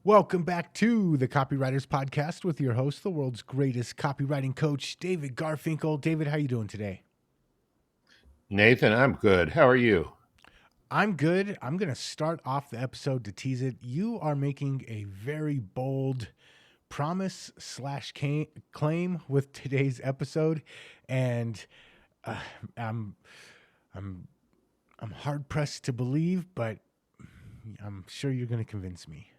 Welcome back to the Copywriters Podcast with your host, the world's greatest copywriting coach, David Garfinkel. David, how are you doing today? Nathan, I'm good. How are you? I'm good. I'm going to start off the episode to tease it. You are making a very bold promise slash claim with today's episode, and uh, I'm I'm I'm hard pressed to believe, but I'm sure you're going to convince me.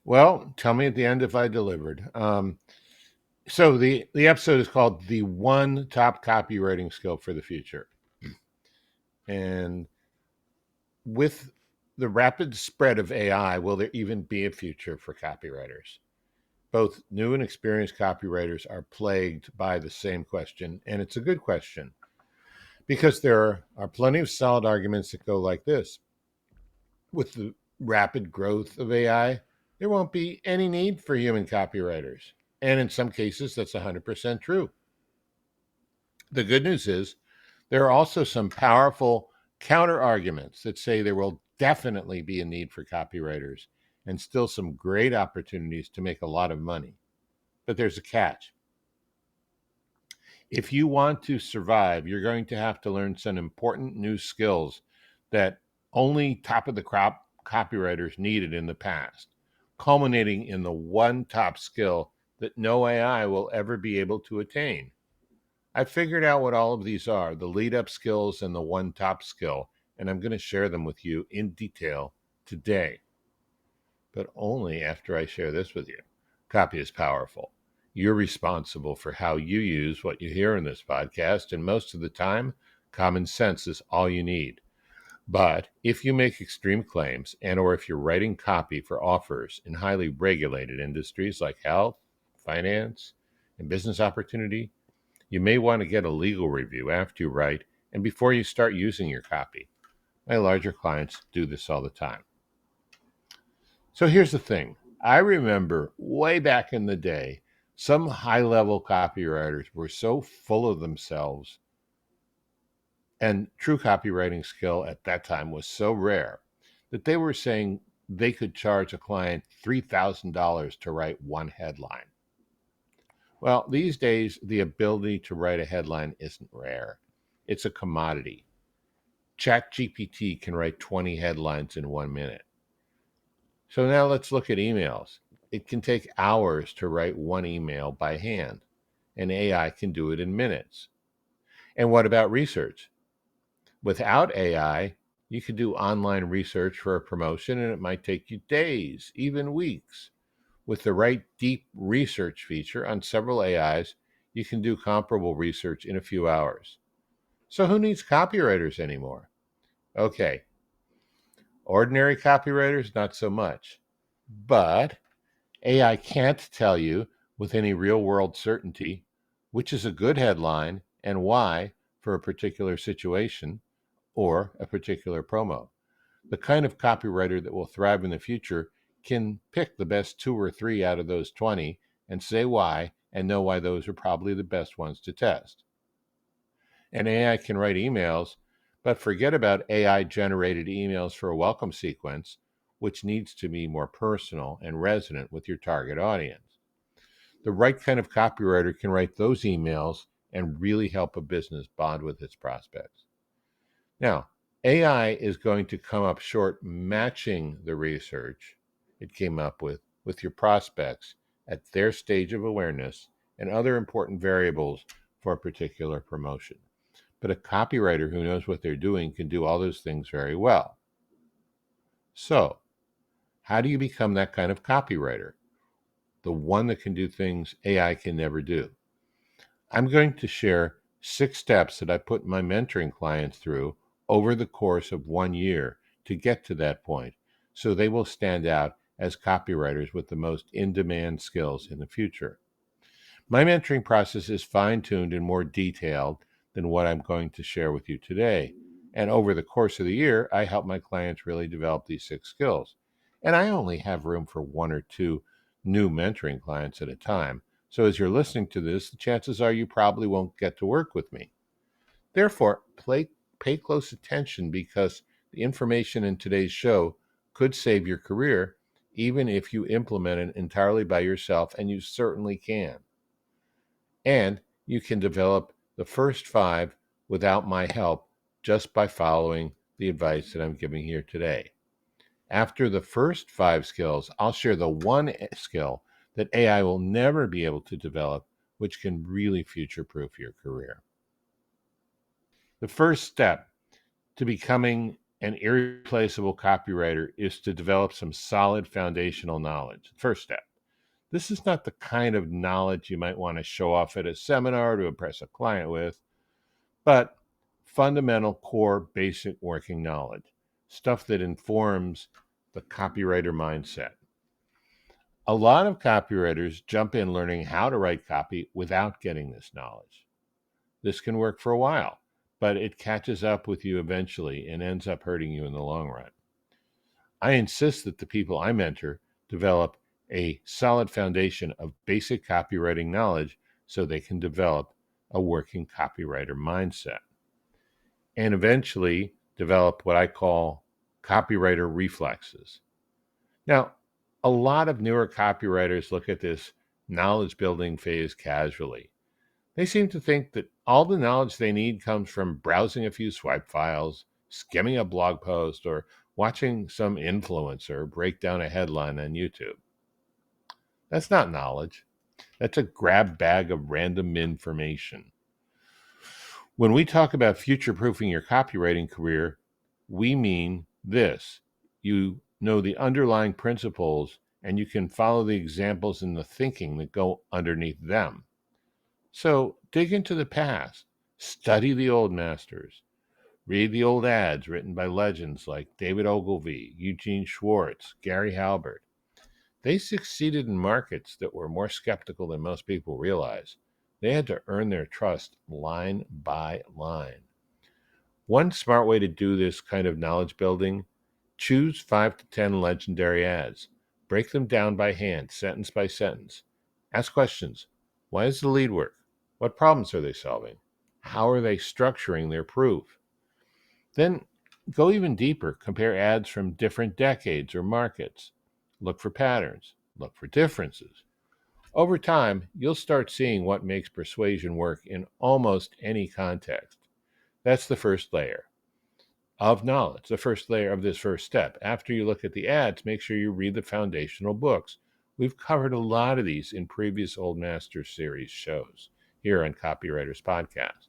Well, tell me at the end if I delivered. So the episode is called "The One Top Copywriting Skill for the Future," and with the rapid spread of AI, will there even be a future for copywriters? Both new and experienced copywriters are plagued by the same question, and it's a good question because there are plenty of solid arguments that go like this: with the rapid growth of AI, there won't be any need for human copywriters. And in some cases, that's 100% true. The good news is there are also some powerful counter arguments that say there will definitely be a need for copywriters and still some great opportunities to make a lot of money. But there's a catch. If you want to survive, you're going to have to learn some important new skills that only top of the crop copywriters needed in the past, culminating in the one top skill that no AI will ever be able to attain. I figured out what all of these are, the lead up skills and the one top skill, and I'm going to share them with you in detail today, but only after I share this with you. Copy is powerful. You're responsible for how you use what you hear in this podcast, and most of the time, common sense is all you need. But if you make extreme claims and or if you're writing copy for offers in highly regulated industries like health, finance, and business opportunity, you may want to get a legal review after you write and before you start using your copy. My larger clients do this all the time. So here's the thing. I remember way back in the day, some high level copywriters were so full of themselves, and true copywriting skill at that time was so rare that they were saying they could charge a client $3,000 to write one headline. Well, these days, the ability to write a headline isn't rare, it's a commodity. ChatGPT can write 20 headlines in 1 minute. So now let's look at emails. It can take hours to write one email by hand, and AI can do it in minutes. And what about research? Without AI, you could do online research for a promotion and it might take you days, even weeks. With the right deep research feature on several AIs, you can do comparable research in a few hours. So who needs copywriters anymore? Okay, ordinary copywriters, not so much. But AI can't tell you with any real world certainty which is a good headline and why for a particular situation or a particular promo. The kind of copywriter that will thrive in the future can pick the best two or three out of those 20 and say why and know why those are probably the best ones to test. And AI can write emails, but forget about AI generated emails for a welcome sequence, which needs to be more personal and resonant with your target audience. The right kind of copywriter can write those emails and really help a business bond with its prospects. Now, AI is going to come up short matching the research it came up with your prospects at their stage of awareness and other important variables for a particular promotion. But a copywriter who knows what they're doing can do all those things very well. So, how do you become that kind of copywriter? The one that can do things AI can never do. I'm going to share 6 steps that I put my mentoring clients through over the course of 1 year to get to that point, so they will stand out as copywriters with the most in-demand skills in the future. My mentoring process is fine-tuned and more detailed than what I'm going to share with you today. And over the course of the year, I help my clients really develop these 6 skills. And I only have room for 1 or 2 new mentoring clients at a time. So as you're listening to this, the chances are you probably won't get to work with me. Therefore, pay close attention because the information in today's show could save your career even if you implement it entirely by yourself, and you certainly can. And you can develop the first five without my help just by following the advice that I'm giving here today. After the first five skills, I'll share the one skill that AI will never be able to develop, which can really future proof your career. The first step to becoming an irreplaceable copywriter is to develop some solid foundational knowledge. First step. This is not the kind of knowledge you might want to show off at a seminar to impress a client with, but fundamental, core, basic working knowledge, stuff that informs the copywriter mindset. A lot of copywriters jump in learning how to write copy without getting this knowledge. This can work for a while, but it catches up with you eventually and ends up hurting you in the long run. I insist that the people I mentor develop a solid foundation of basic copywriting knowledge so they can develop a working copywriter mindset and eventually develop what I call copywriter reflexes. Now, a lot of newer copywriters look at this knowledge building phase casually. They seem to think that all the knowledge they need comes from browsing a few swipe files, skimming a blog post, or watching some influencer break down a headline on YouTube. That's not knowledge. That's a grab bag of random information. When we talk about future proofing your copywriting career, we mean this. You know the underlying principles and you can follow the examples and the thinking that go underneath them. So dig into the past, study the old masters, read the old ads written by legends like David Ogilvy, Eugene Schwartz, Gary Halbert. They succeeded in markets that were more skeptical than most people realize. They had to earn their trust line by line. One smart way to do this kind of knowledge building: choose 5 to 10 legendary ads. Break them down by hand, sentence by sentence. Ask questions. Why does the lead work? What problems are they solving? How are they structuring their proof? Then go even deeper. Compare ads from different decades or markets. Look for patterns. Look for differences. Over time, you'll start seeing what makes persuasion work in almost any context. That's the first layer of knowledge, the first layer of this first step. After you look at the ads, make sure you read the foundational books. We've covered a lot of these in previous Old Masters series shows here on Copywriters Podcast.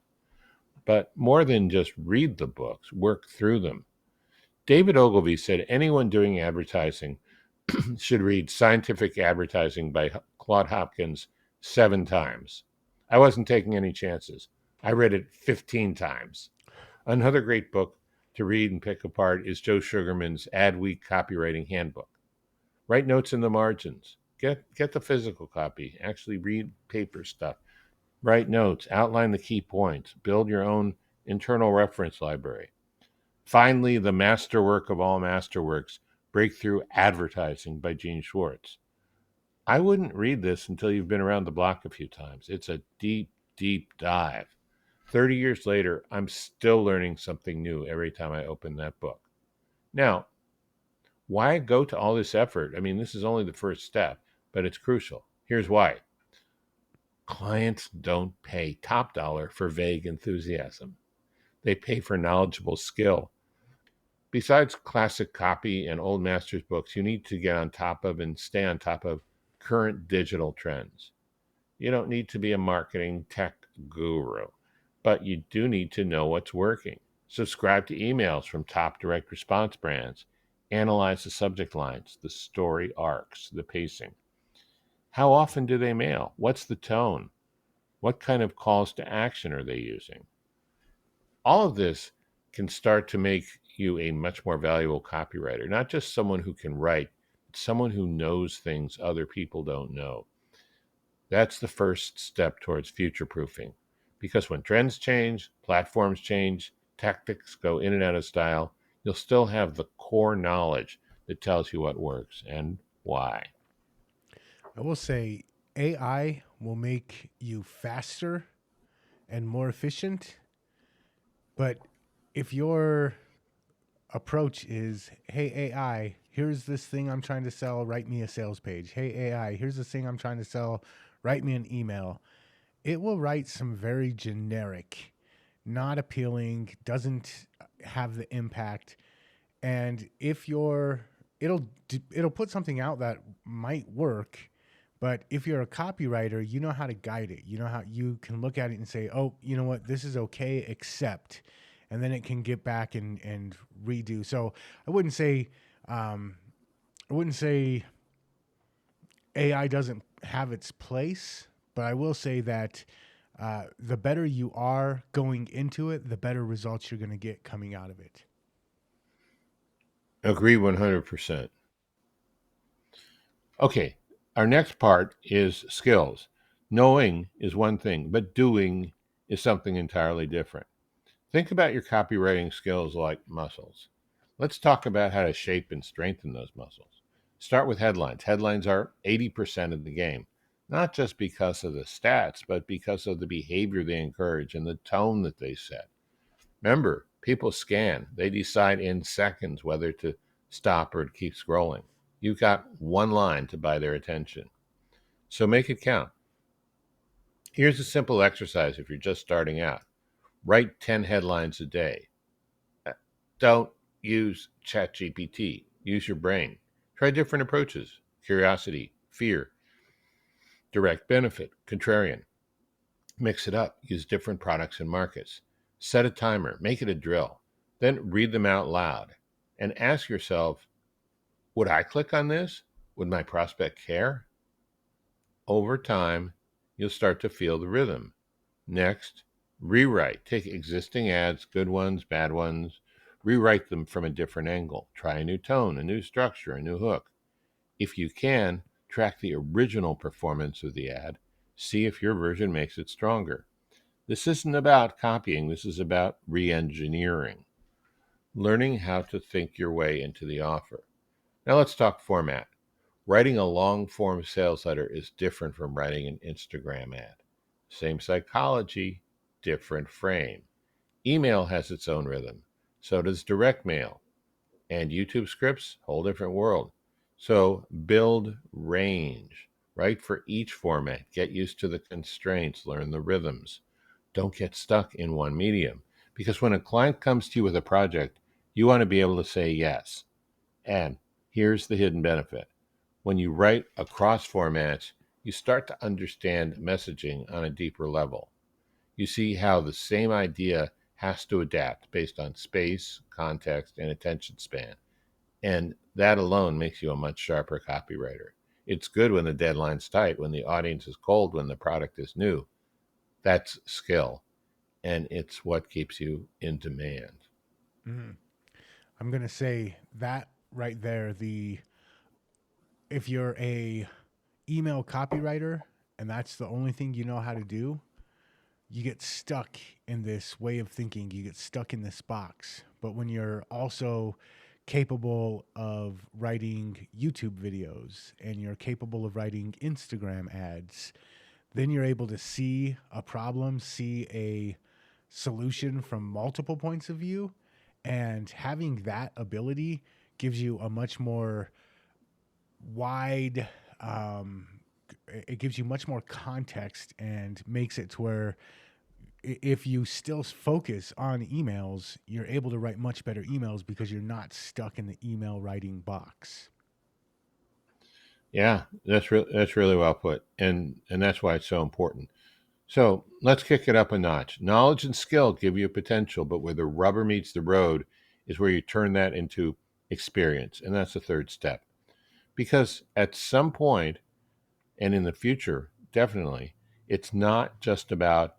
But more than just read the books, work through them. David Ogilvy said anyone doing advertising should read Scientific Advertising by Claude Hopkins 7 times. I wasn't taking any chances. I read it 15 times. Another great book to read and pick apart is Joe Sugarman's Adweek Copywriting Handbook. Write notes in the margins. Get the physical copy. Actually read paper stuff. Write notes. Outline the key points. Build your own internal reference library. Finally, the masterwork of all masterworks, Breakthrough Advertising by Gene Schwartz. I wouldn't read this until you've been around the block a few times. It's a deep, deep dive. 30 years later, I'm still learning something new every time I open that book. Now, why go to all this effort? I mean, this is only the first step, but it's crucial. Here's why. Clients don't pay top dollar for vague enthusiasm. They pay for knowledgeable skill. Besides classic copy and old masters books, you need to get on top of and stay on top of current digital trends. You don't need to be a marketing tech guru, but you do need to know what's working. Subscribe to emails from top direct response brands. Analyze the subject lines, the story arcs, the pacing. How often do they mail? What's the tone? What kind of calls to action are they using? All of this can start to make you a much more valuable copywriter, not just someone who can write, but someone who knows things other people don't know. That's the first step towards future proofing. Because when trends change, platforms change, tactics go in and out of style, you'll still have the core knowledge that tells you what works and why. I will say AI will make you faster and more efficient, but if your approach is, hey, AI, here's this thing I'm trying to sell, write me a sales page. Hey, AI, here's this thing I'm trying to sell, write me an email. It will write some very generic, not appealing, doesn't have the impact. And if you're, it'll put something out that might work, but if you're a copywriter, you know how to guide it. You know how you can look at it and say, oh, you know what, this is okay, except, and then it can get back and redo. So I wouldn't say, um, I wouldn't say AI doesn't have its place, but I will say that the better you are going into it, the better results you're going to get coming out of it. Agree 100%. Okay, our next part is skills. Knowing is one thing, but doing is something entirely different. Think about your copywriting skills like muscles. Let's talk about how to shape and strengthen those muscles. Start with headlines. Headlines are 80% of the game, not just because of the stats, but because of the behavior they encourage and the tone that they set. Remember, people scan, they decide in seconds whether to stop or to keep scrolling. You've got one line to buy their attention. So make it count. Here's a simple exercise if you're just starting out: write 10 headlines a day. Don't use ChatGPT. Use your brain. Try different approaches: curiosity, fear, direct benefit, contrarian. Mix it up. Use different products and markets. Set a timer. Make it a drill. Then read them out loud and ask yourself, would I click on this? Would my prospect care? Over time, you'll start to feel the rhythm. Next, rewrite. Take existing ads, good ones, bad ones, rewrite them from a different angle. Try a new tone, a new structure, a new hook. If you can, track the original performance of the ad. See if your version makes it stronger. This isn't about copying, this is about re engineering, learning how to think your way into the offer. Now let's talk format. Writing a long form sales letter is different from writing an Instagram ad. Same psychology, different frame. Email has its own rhythm. So does direct mail. And YouTube scripts, whole different world. So build range. Write for each format. Get used to the constraints. Learn the rhythms. Don't get stuck in one medium. Because when a client comes to you with a project, you want to be able to say yes. And here's the hidden benefit: when you write across formats, you start to understand messaging on a deeper level. You see how the same idea has to adapt based on space, context, and attention span. And that alone makes you a much sharper copywriter. It's good when the deadline's tight, when the audience is cold, when the product is new. That's skill, and it's what keeps you in demand. Mhm. I'm going to say that right there. The If you're a email copywriter and that's the only thing you know how to do, you get stuck in this way of thinking. You get stuck in this box. But when you're also capable of writing YouTube videos and you're capable of writing Instagram ads, then you're able to see a problem, see a solution from multiple points of view. And having that ability gives you a much more wide, um, it gives you much more context and makes it to where if you still focus on emails, you're able to write much better emails because you're not stuck in the email writing box. Yeah, that's really well put, and that's why it's so important. So let's kick it up a notch. Knowledge and skill give you potential, but where the rubber meets the road is where you turn that into experience, and that's the third step. Because at some point, and in the future, definitely, it's not just about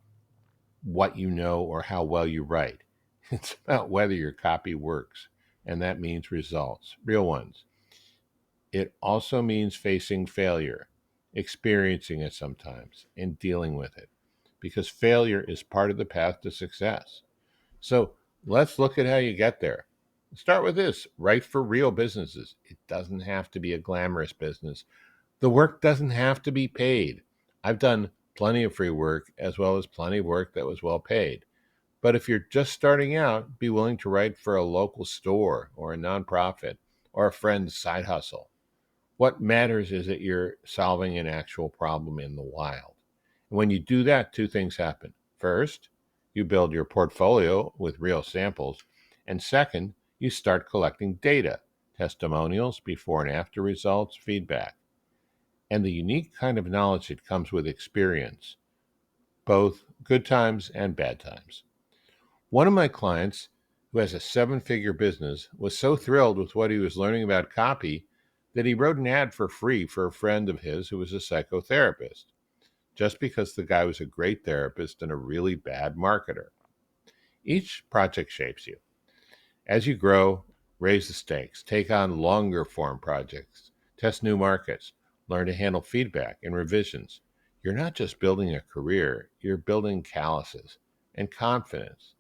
what you know or how well you write. It's about whether your copy works, and that means results, real ones. It also means facing failure, experiencing it sometimes, and dealing with it, because failure is part of the path to success. So let's look at how you get there. Start with this: write for real businesses. It doesn't have to be a glamorous business. The work doesn't have to be paid. I've done plenty of free work as well as plenty of work that was well paid. But if you're just starting out, be willing to write for a local store or a nonprofit or a friend's side hustle. What matters is that you're solving an actual problem in the wild. And when you do that, two things happen. First, you build your portfolio with real samples. And second, you start collecting data, testimonials, before and after results, feedback, and the unique kind of knowledge that comes with experience, both good times and bad times. One of my clients, who has a 7-figure business, was so thrilled with what he was learning about copy that he wrote an ad for free for a friend of his who was a psychotherapist, just because the guy was a great therapist and a really bad marketer. Each project shapes you. As you grow, raise the stakes, take on longer form projects, test new markets, learn to handle feedback and revisions. You're not just building a career, you're building calluses and confidence.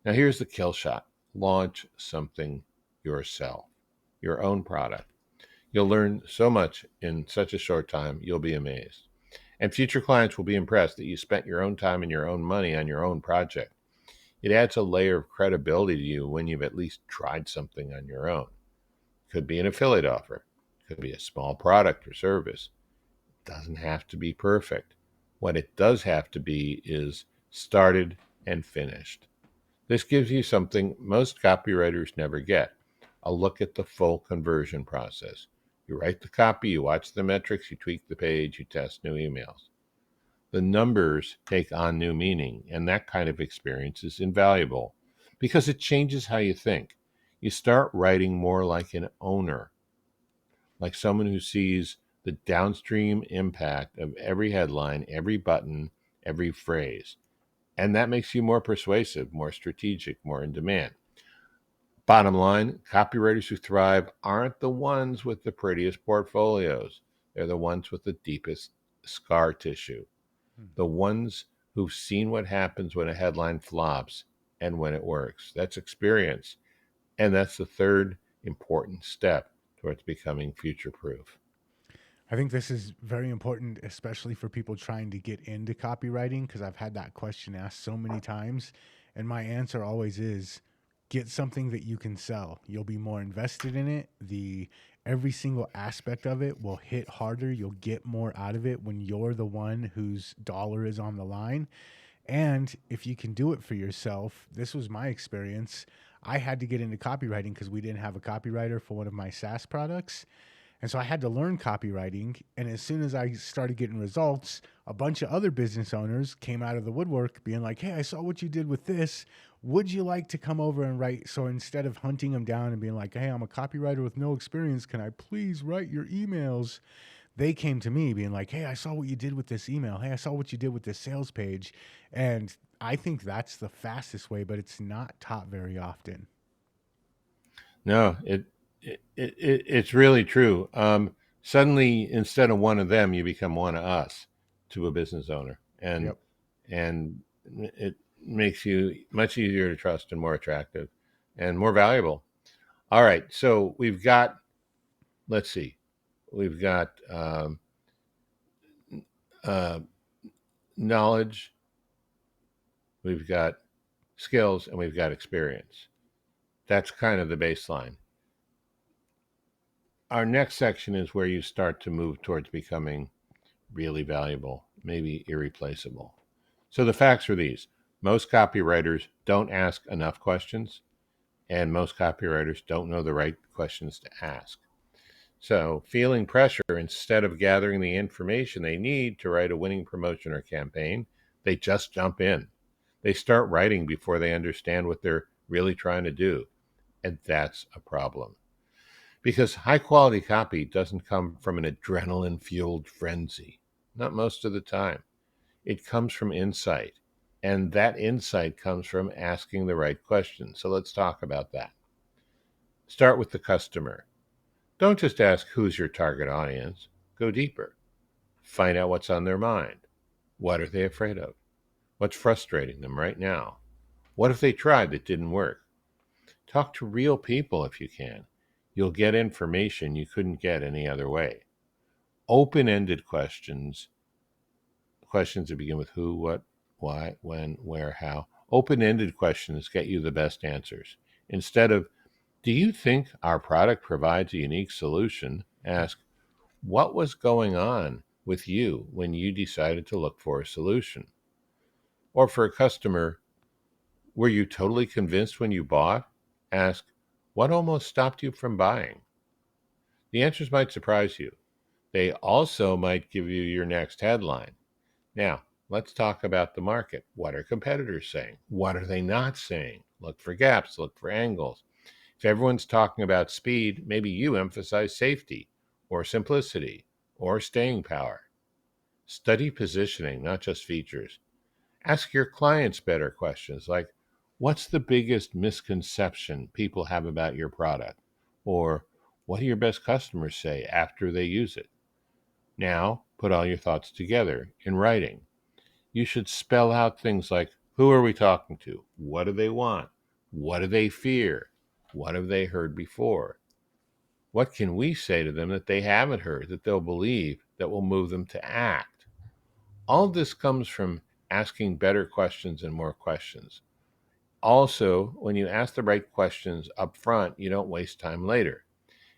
Now, here's the kill shot: launch something yourself, your own product. You'll learn so much in such a short time, you'll be amazed. And future clients will be impressed that you spent your own time and your own money on your own project. It adds a layer of credibility to you when you've at least tried something on your own. Could be an affiliate offer, could be a small product or service. It doesn't have to be perfect. What it does have to be is started and finished. This gives you something most copywriters never get: a look at the full conversion process. You write the copy, you watch the metrics, you tweak the page, you test new emails. The numbers take on new meaning, and that kind of experience is invaluable because it changes how you think. You start writing more like an owner, like someone who sees the downstream impact of every headline, every button, every phrase. And that makes you more persuasive, more strategic, more in demand. Bottom line, copywriters who thrive aren't the ones with the prettiest portfolios. They're the ones with the deepest scar tissue, the ones who've seen what happens when a headline flops and when it works. That's experience. And that's the third important step towards becoming future proof. I think this is very important, especially for people trying to get into copywriting, because I've had that question asked so many times. And my answer always is get something that you can sell. You'll be more invested in it. Every single aspect of it will hit harder. You'll get more out of it when you're the one whose dollar is on the line. And if you can do it for yourself, this was my experience. I had to get into copywriting because we didn't have a copywriter for one of my SaaS products. And so I had to learn copywriting. And as soon as I started getting results, a bunch of other business owners came out of the woodwork being like, hey, I saw what you did with this. Would you like to come over and write? So instead of hunting them down and being like, hey, I'm a copywriter with no experience, can I please write your emails? They came to me being like, hey, I saw what you did with this email. Hey, I saw what you did with this sales page. And I think that's the fastest way, but it's not taught very often. No, it's really true. Suddenly, instead of one of them, you become one of us to a business owner, Yep. and it makes you much easier to trust and more attractive and more valuable. All right, so we've got, let's see, we've got uh, knowledge, we've got skills, and we've got experience. That's kind of the baseline. Our next section is where you start to move towards becoming really valuable, maybe irreplaceable. So the facts are these: most copywriters don't ask enough questions, and most copywriters don't know the right questions to ask. So, feeling pressure, instead of gathering the information they need to write a winning promotion or campaign, they just jump in. They start writing before they understand what they're really trying to do. And that's a problem. Because high quality copy doesn't come from an adrenaline fueled frenzy. Not most of the time. It comes from insight. And that insight comes from asking the right questions. So let's talk about that. Start with the customer. Don't just ask who's your target audience. Go deeper. Find out what's on their mind. What are they afraid of? What's frustrating them right now? What if they tried that didn't work? Talk to real people if you can. You'll get information you couldn't get any other way. Open-ended questions that begin with who, what, why, when, where, how. Open-ended questions get you the best answers. Instead of Do you think our product provides a unique solution? Ask, what was going on with you when you decided to look for a solution? Or for a customer, were you totally convinced when you bought? Ask, what almost stopped you from buying? The answers might surprise you. They also might give you your next headline. Now, let's talk about the market. What are competitors saying? What are they not saying? Look for gaps, look for angles. If everyone's talking about speed, maybe you emphasize safety or simplicity or staying power. Study positioning, not just features. Ask your clients better questions like, what's the biggest misconception people have about your product? Or what do your best customers say after they use it? Now, put all your thoughts together in writing. You should spell out things like, who are we talking to? What do they want? What do they fear? What have they heard before? What can we say to them that they haven't heard, that they'll believe, that will move them to act? All this comes from asking better questions and more questions. Also, when you ask the right questions up front, you don't waste time later.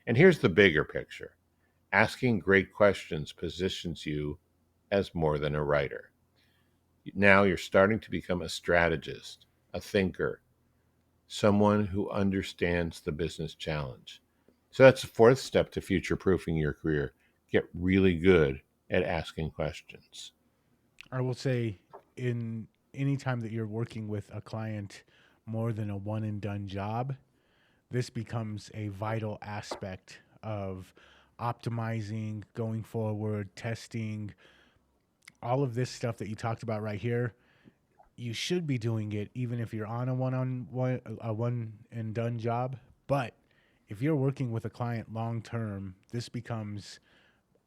And here's the bigger picture: asking great questions positions you as more than a writer. Now you're starting to become a strategist, a thinker, someone who understands the business challenge. So that's the fourth step to future proofing your career. Get really good at asking questions. I will say, in any time that you're working with a client more than a one and done job, this becomes a vital aspect of optimizing, going forward, testing, all of this stuff that you talked about right here. You should be doing it even if you're on a one and done job. But if you're working with a client long term, this becomes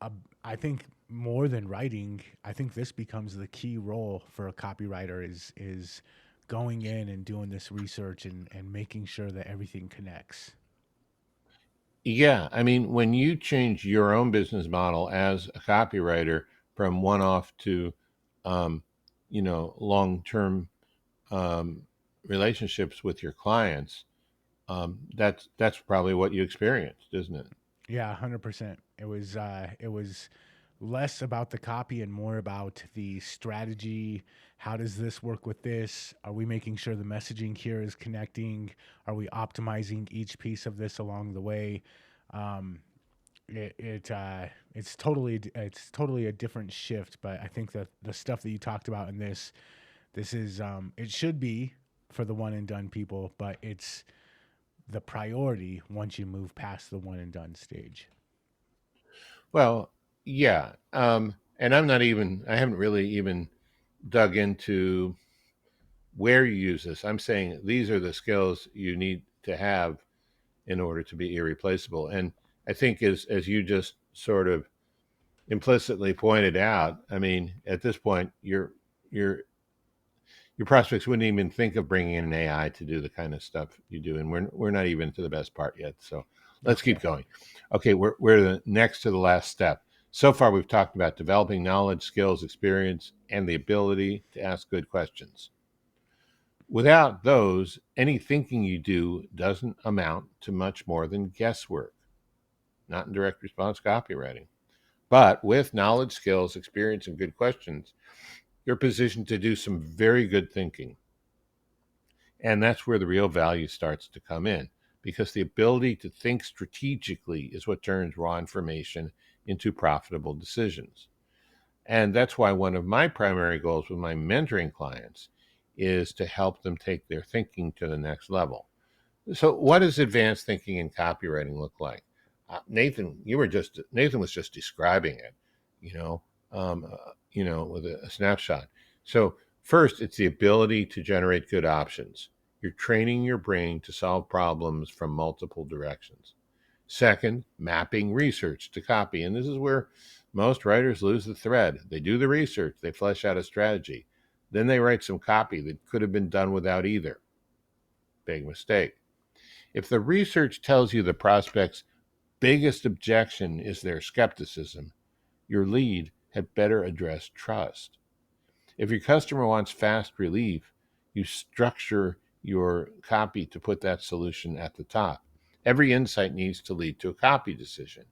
a, I think more than writing, I think this becomes the key role for a copywriter is going in and doing this research and making sure that everything connects. Yeah, I mean, when you change your own business model as a copywriter from one off to, um, long term um, relationships with your clients, that's probably what you experienced, isn't it? Yeah, 100%. It was less about the copy and more about the strategy. How does this work with this? Are we making sure the messaging here is connecting? Are we optimizing each piece of this along the way? Um, it's totally a different shift, but I think that the stuff that you talked about in this is it should be for the one and done people, but it's the priority once you move past the one and done stage. Well, yeah. And I haven't really even dug into where you use this. I'm saying these are the skills you need to have in order to be irreplaceable. And I think as you just sort of implicitly pointed out, I mean, at this point, your your prospects wouldn't even think of bringing in an AI to do the kind of stuff you do, and we're not even to the best part yet. So let's keep Okay. going. Okay, we're the next to the last step. So far, we've talked about developing knowledge, skills, experience, and the ability to ask good questions. Without those, any thinking you do doesn't amount to much more than guesswork, not in direct response copywriting. But with knowledge, skills, experience, and good questions, you're positioned to do some very good thinking. And that's where the real value starts to come in, because the ability to think strategically is what turns raw information into profitable decisions. And that's why one of my primary goals with my mentoring clients is to help them take their thinking to the next level. So, what does advanced thinking in copywriting look like? Nathan was just describing it, you know, with a snapshot. So, first, it's the ability to generate good options. You're training your brain to solve problems from multiple directions. Second, mapping research to copy, and this is where most writers lose the thread. They do the research, they flesh out a strategy, then they write some copy that could have been done without either. Big mistake. If the research tells you the prospect's biggest objection is their skepticism, your lead had better address trust. If your customer wants fast relief, you structure your copy to put that solution at the top. Every insight needs to lead to a copy decision.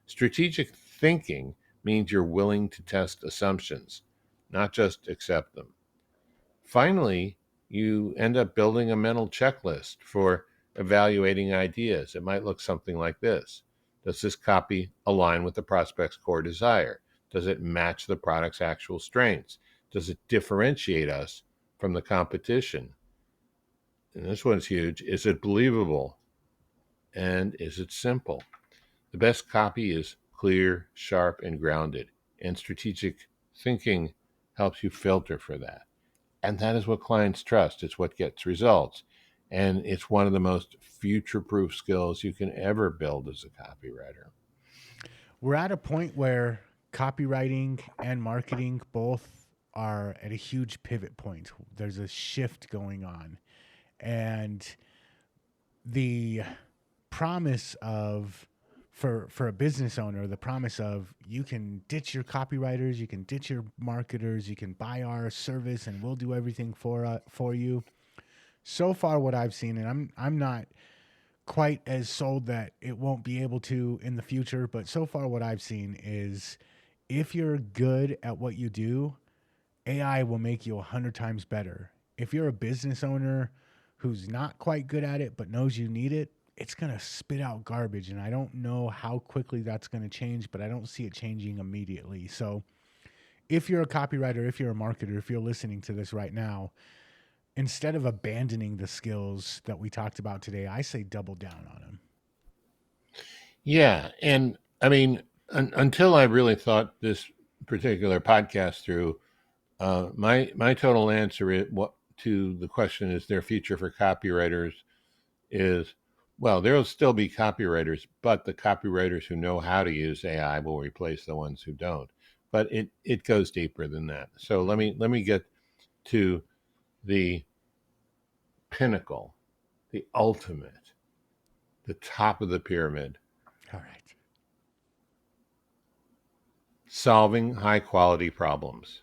Strategic thinking means you're willing to test assumptions, not just accept them. Finally, you end up building a mental checklist for evaluating ideas. It might look something like this. Does this copy align with the prospect's core desire? Does it match the product's actual strengths? Does it differentiate us from the competition? And this one's huge. Is it believable? And is it simple? The best copy is clear, sharp, and grounded. And strategic thinking helps you filter for that. And that is what clients trust. It's what gets results. And it's one of the most future proof skills you can ever build as a copywriter. We're at a point where copywriting and marketing both are at a huge pivot point. There's a shift going on. And the promise of for a business owner, the promise of you can ditch your copywriters, you can ditch your marketers, you can buy our service and we'll do everything for you. So far what I've seen, and I'm not quite as sold that it won't be able to in the future, but so far what I've seen is if you're good at what you do, AI will make you 100 times better. If you're a business owner who's not quite good at it but knows you need it, it's going to spit out garbage. And I don't know how quickly that's going to change, but I don't see it changing immediately. So if you're a copywriter, if you're a marketer, if you're listening to this right now, instead of abandoning the skills that we talked about today, I say double down on them. Yeah. And I mean, until I really thought this particular podcast through, my total answer what to the question, is there a future for copywriters, is, well, there will still be copywriters, but the copywriters who know how to use AI will replace the ones who don't. But it goes deeper than that. So let me get to the pinnacle, the ultimate, the top of the pyramid. All right. Solving high quality problems.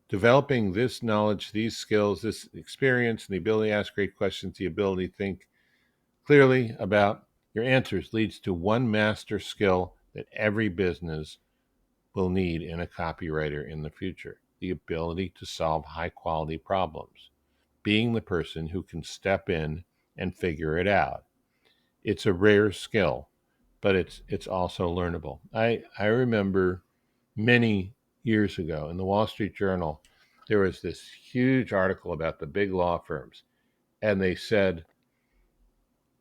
Developing this knowledge, these skills, this experience, and the ability to ask great questions, the ability to think clearly about your answers leads to one master skill that every business will need in a copywriter in the future: the ability to solve high quality problems, being the person who can step in and figure it out. It's a rare skill, but it's also learnable. I remember many years ago in the Wall Street Journal, there was this huge article about the big law firms, and they said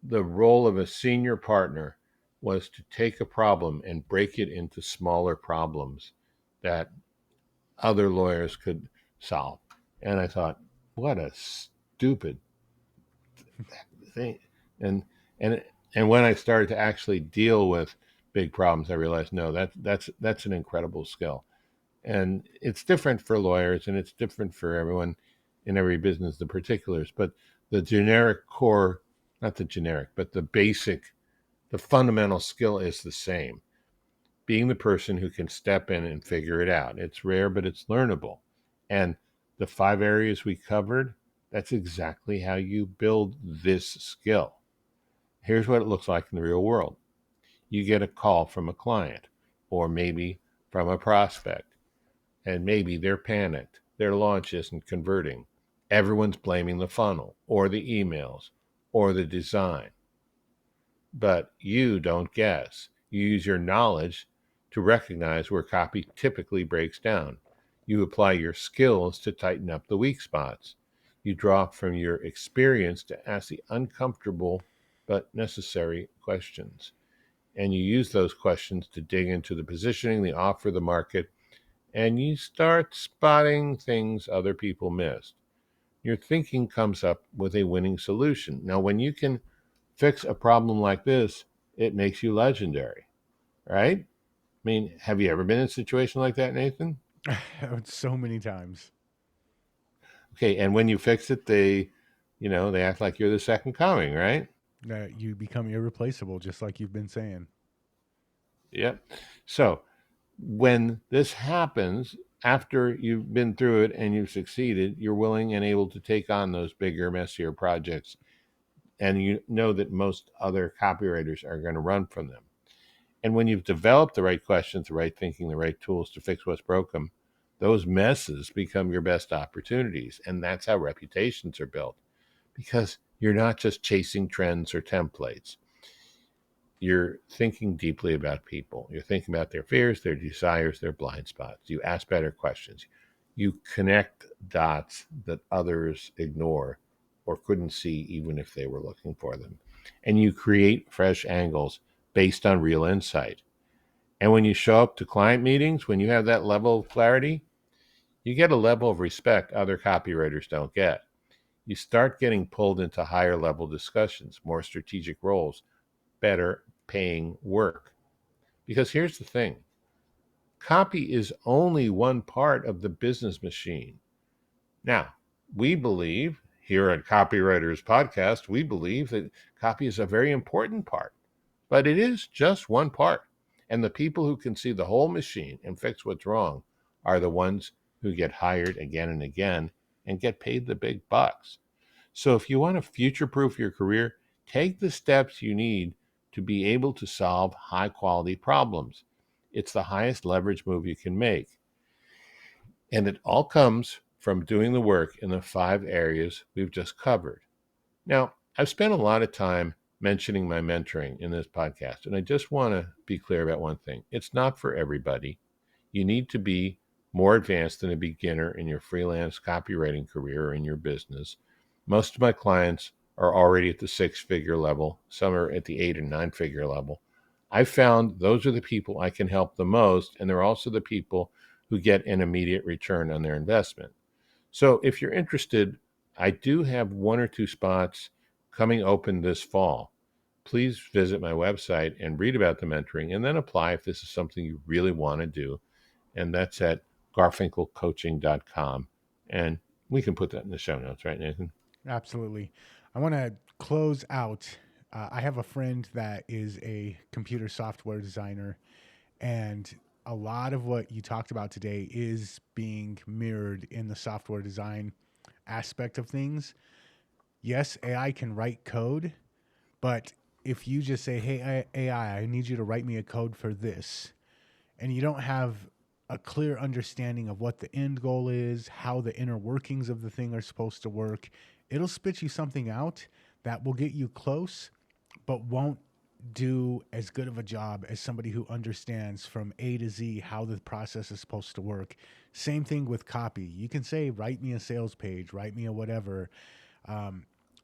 the role of a senior partner was to take a problem and break it into smaller problems that other lawyers could solve. And I thought, what a stupid thing. And and and when I started to actually deal with big problems, I realized, no, that's an incredible skill. And it's different for lawyers and it's different for everyone in every business, the particulars, but the generic core, not the generic, but the basic, the fundamental skill is the same: being the person who can step in and figure it out. It's rare, but it's learnable. And the 5 areas we covered, that's exactly how you build this skill. Here's what it looks like in the real world. You get a call from a client or maybe from a prospect, and maybe they're panicked. Their launch isn't converting. Everyone's blaming the funnel or the emails or the design. But you don't guess. You use your knowledge to recognize where copy typically breaks down. You apply your skills to tighten up the weak spots. You draw from your experience to ask the uncomfortable but necessary questions. And you use those questions to dig into the positioning, the offer, the market, and you start spotting things other people missed. Your thinking comes up with a winning solution. Now, when you can fix a problem like this, it makes you legendary, right? I mean, have you ever been in a situation like that, Nathan? So many times. Okay, and when you fix it, they act like you're the second coming, right? That you become irreplaceable, just like you've been saying. Yep. So when this happens, after you've been through it and you've succeeded, you're willing and able to take on those bigger, messier projects and you know that most other copywriters are going to run from them. And when you've developed the right questions, the right thinking, the right tools to fix what's broken, those messes become your best opportunities. And that's how reputations are built, because you're not just chasing trends or templates. You're thinking deeply about people. You're thinking about their fears, their desires, their blind spots. You ask better questions. You connect dots that others ignore or couldn't see even if they were looking for them. And you create fresh angles based on real insight. And when you show up to client meetings, when you have that level of clarity, you get a level of respect other copywriters don't get. You start getting pulled into higher level discussions, more strategic roles, better paying work. Because here's the thing, copy is only one part of the business machine. Now, we believe here at Copywriters Podcast, we believe that copy is a very important part, but it is just one part. And the people who can see the whole machine and fix what's wrong are the ones who get hired again and again and get paid the big bucks. So if you want to future proof your career, take the steps you need to be able to solve high quality problems. It's the highest leverage move you can make. And it all comes from doing the work in the 5 areas we've just covered. Now, I've spent a lot of time mentioning my mentoring in this podcast, and I just want to be clear about one thing. It's not for everybody. You need to be more advanced than a beginner in your freelance copywriting career or in your business. Most of my clients are already at the 6-figure level, some are at the 8 and 9-figure level. I've found those are the people I can help the most, and they're also the people who get an immediate return on their investment. So if you're interested, I do have 1 or 2 spots coming open this fall. Please visit my website and read about the mentoring and then apply if this is something you really want to do. And that's at garfinkelcoaching.com. And we can put that in the show notes, right, Nathan? Absolutely. I want to close out. I have a friend that is a computer software designer, and a lot of what you talked about today is being mirrored in the software design aspect of things. Yes, AI can write code, but if you just say, hey, AI, I need you to write me a code for this, and you don't have a clear understanding of what the end goal is, how the inner workings of the thing are supposed to work, it'll spit you something out that will get you close, but won't do as good of a job as somebody who understands from A to Z how the process is supposed to work. Same thing with copy. You can say, write me a sales page, write me a whatever.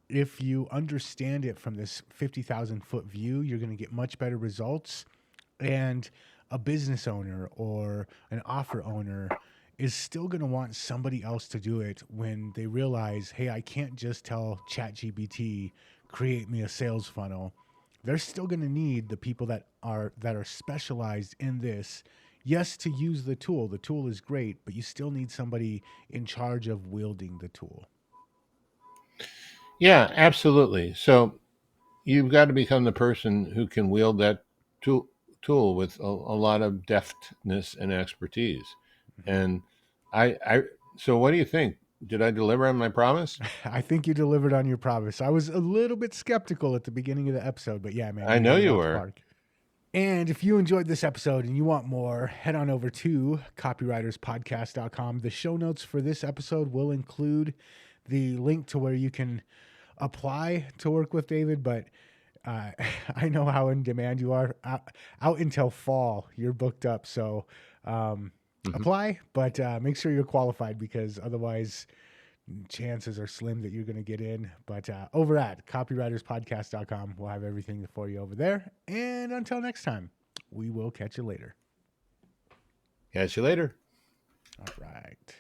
If you understand it from this 50,000 foot view, you're going to get much better results. And a business owner or an offer owner is still going to want somebody else to do it when they realize, hey, I can't just tell ChatGPT, create me a sales funnel. They're still going to need the people that are specialized in this. Yes, to use the tool. The tool is great, but you still need somebody in charge of wielding the tool. Yeah, absolutely. So you've got to become the person who can wield that tool with a lot of deftness and expertise. Mm-hmm. And I, so what do you think? Did I deliver on my promise? I think you delivered on your promise. I was a little bit skeptical at the beginning of the episode, but yeah, man, I you know hit it you out the were. park. And if you enjoyed this episode and you want more, head on over to copywriterspodcast.com. The show notes for this episode will include the link to where you can apply to work with David, but uh, I know how in demand you are. Out until fall, you're booked up. So Mhm. apply, but make sure you're qualified, because otherwise chances are slim that you're going to get in. But over at copywriterspodcast.com, we'll have everything for you over there. And until next time, we will catch you later. Catch you later. All right.